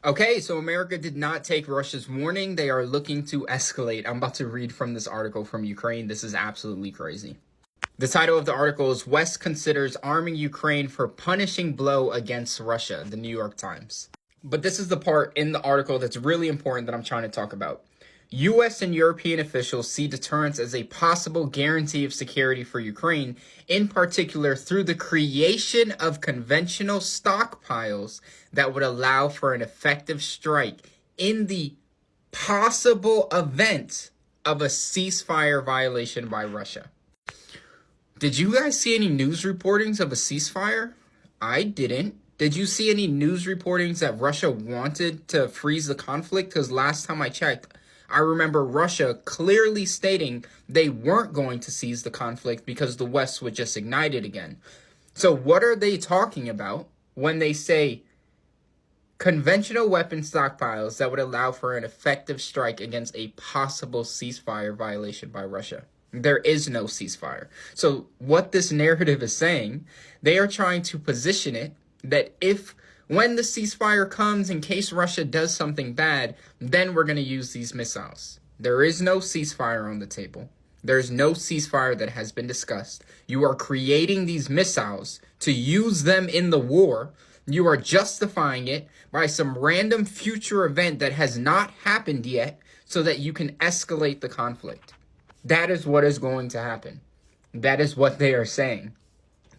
Okay, so America did not take Russia's warning. They are looking to escalate. I'm about to read from this article from Ukraine. This is absolutely crazy. The title of the article is West Considers Arming Ukraine for Punishing Blow Against Russia, the New York Times. But this is the part in the article that's really important that I'm trying to talk about. U.S. and European officials see deterrence as a possible guarantee of security for Ukraine, in particular through the creation of conventional stockpiles that would allow for an effective strike in the possible event of a ceasefire violation by Russia. Did you guys see any news reportings of a ceasefire? I didn't. Did you see any news reportings that Russia wanted to freeze the conflict? Because last time I checked, I remember Russia clearly stating they weren't going to seize the conflict because the West would just ignite it again. So what are they talking about when they say conventional weapon stockpiles that would allow for an effective strike against a possible ceasefire violation by Russia? There is no ceasefire. So what this narrative is saying, they are trying to position it that when the ceasefire comes, in case Russia does something bad, then we're going to use these missiles. There is no ceasefire on the table. There's no ceasefire that has been discussed. You are creating these missiles to use them in the war. You are justifying it by some random future event that has not happened yet so that you can escalate the conflict. That is what is going to happen. That is what they are saying.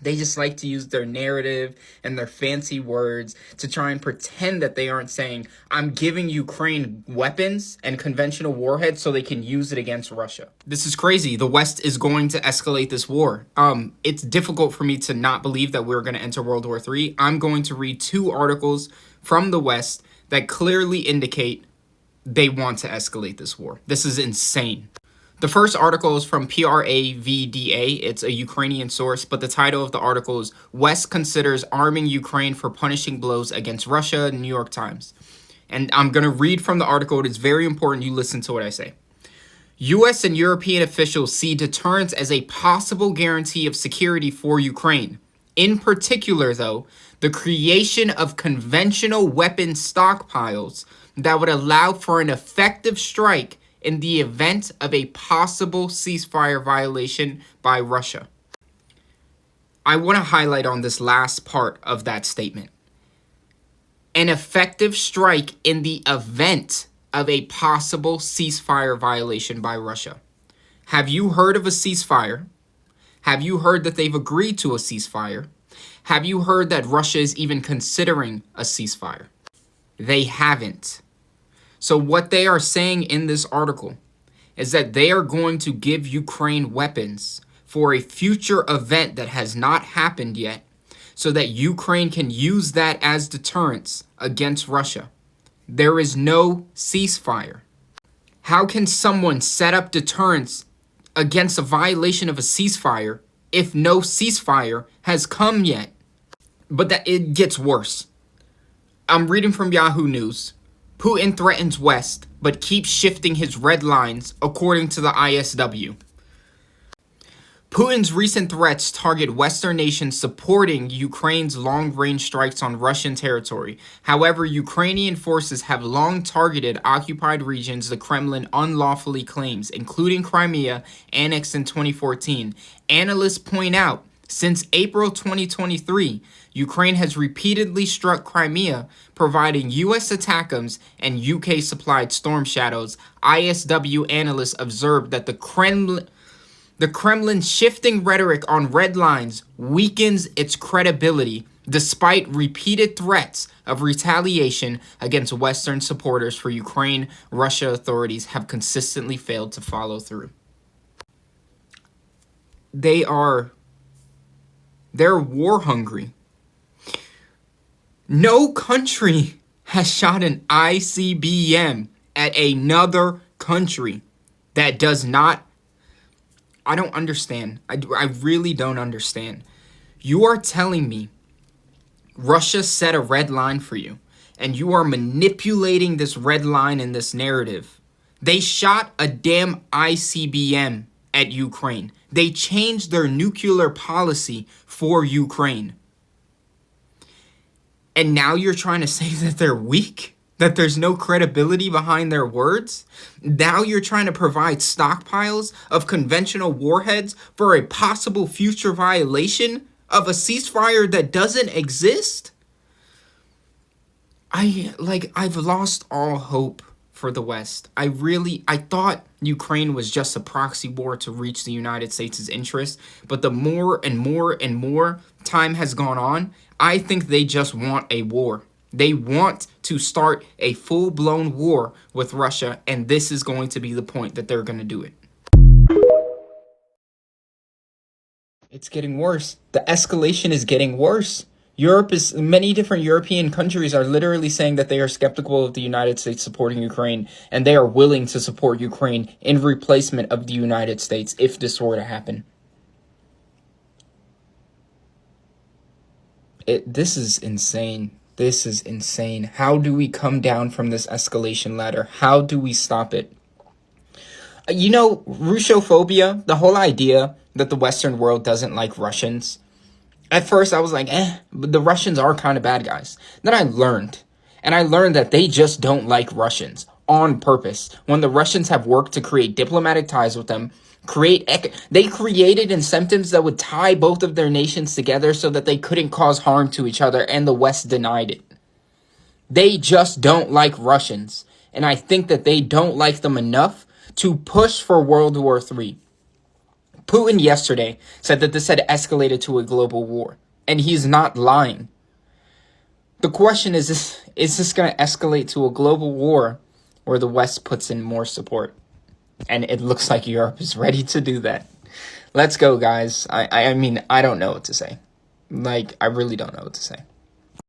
They just like to use their narrative and their fancy words to try and pretend that they aren't saying, I'm giving Ukraine weapons and conventional warheads so they can use it against Russia. This is crazy. The West is going to escalate this war. It's difficult for me to not believe that we're going to enter World War III. I'm going to read 2 articles from the West that clearly indicate they want to escalate this war. This is insane. The first article is from PRAVDA. It's a Ukrainian source, but the title of the article is West Considers Arming Ukraine for Punishing Blows Against Russia, New York Times. And I'm going to read from the article. It is very important you listen to what I say. U.S. and European officials see deterrence as a possible guarantee of security for Ukraine. In particular, though, the creation of conventional weapon stockpiles that would allow for an effective strike in the event of a possible ceasefire violation by Russia. I want to highlight on this last part of that statement. An effective strike in the event of a possible ceasefire violation by Russia. Have you heard of a ceasefire? Have you heard that they've agreed to a ceasefire? Have you heard that Russia is even considering a ceasefire? They haven't. So what they are saying in this article is that they are going to give Ukraine weapons for a future event that has not happened yet so that Ukraine can use that as deterrence against Russia. There is no ceasefire. How can someone set up deterrence against a violation of a ceasefire if no ceasefire has come yet? But that it gets worse. I'm reading from Yahoo News. Putin threatens West, but keeps shifting his red lines, according to the ISW. Putin's recent threats target Western nations supporting Ukraine's long-range strikes on Russian territory. However, Ukrainian forces have long targeted occupied regions the Kremlin unlawfully claims, including Crimea, annexed in 2014. Analysts point out, since April 2023, Ukraine has repeatedly struck Crimea, providing U.S. ATACMS and UK-supplied Storm Shadows. ISW analysts observed that the Kremlin's shifting rhetoric on red lines weakens its credibility, despite repeated threats of retaliation against Western supporters for Ukraine. Russia authorities have consistently failed to follow through. They're war hungry. No country has shot an ICBM at another country that does not. I don't understand. I really don't understand. You are telling me Russia set a red line for you, and you are manipulating this red line in this narrative. They shot a damn ICBM at Ukraine. They changed their nuclear policy for Ukraine. And now you're trying to say that they're weak? that there's no credibility behind their words. Now you're trying to provide stockpiles of conventional warheads for a possible future violation of a ceasefire that doesn't exist. I've lost all hope for the West. I thought Ukraine was just a proxy war to reach the United States' interest, but the more and more and more time has gone on, I think they just want a war. They want to start a full-blown war with Russia, and this is going to be the point that they're going to do it. It's getting worse. The escalation is getting worse. Many different European countries are literally saying that they are skeptical of the United States supporting Ukraine, and they are willing to support Ukraine in replacement of the United States if this were to happen. This is insane. This is insane. How do we come down from this escalation ladder? How do we stop it? You know, Russophobia, the whole idea that the Western world doesn't like Russians. At first, I was like, but the Russians are kind of bad guys. Then I learned that they just don't like Russians on purpose. When the Russians have worked to create diplomatic ties with them, they created incentives that would tie both of their nations together so that they couldn't cause harm to each other, and the West denied it. They just don't like Russians, and I think that they don't like them enough to push for World War III. Putin yesterday said that this had escalated to a global war, and he's not lying. The question is this going to escalate to a global war where the West puts in more support? And it looks like Europe is ready to do that. Let's go, guys. I mean, I don't know what to say. I really don't know what to say.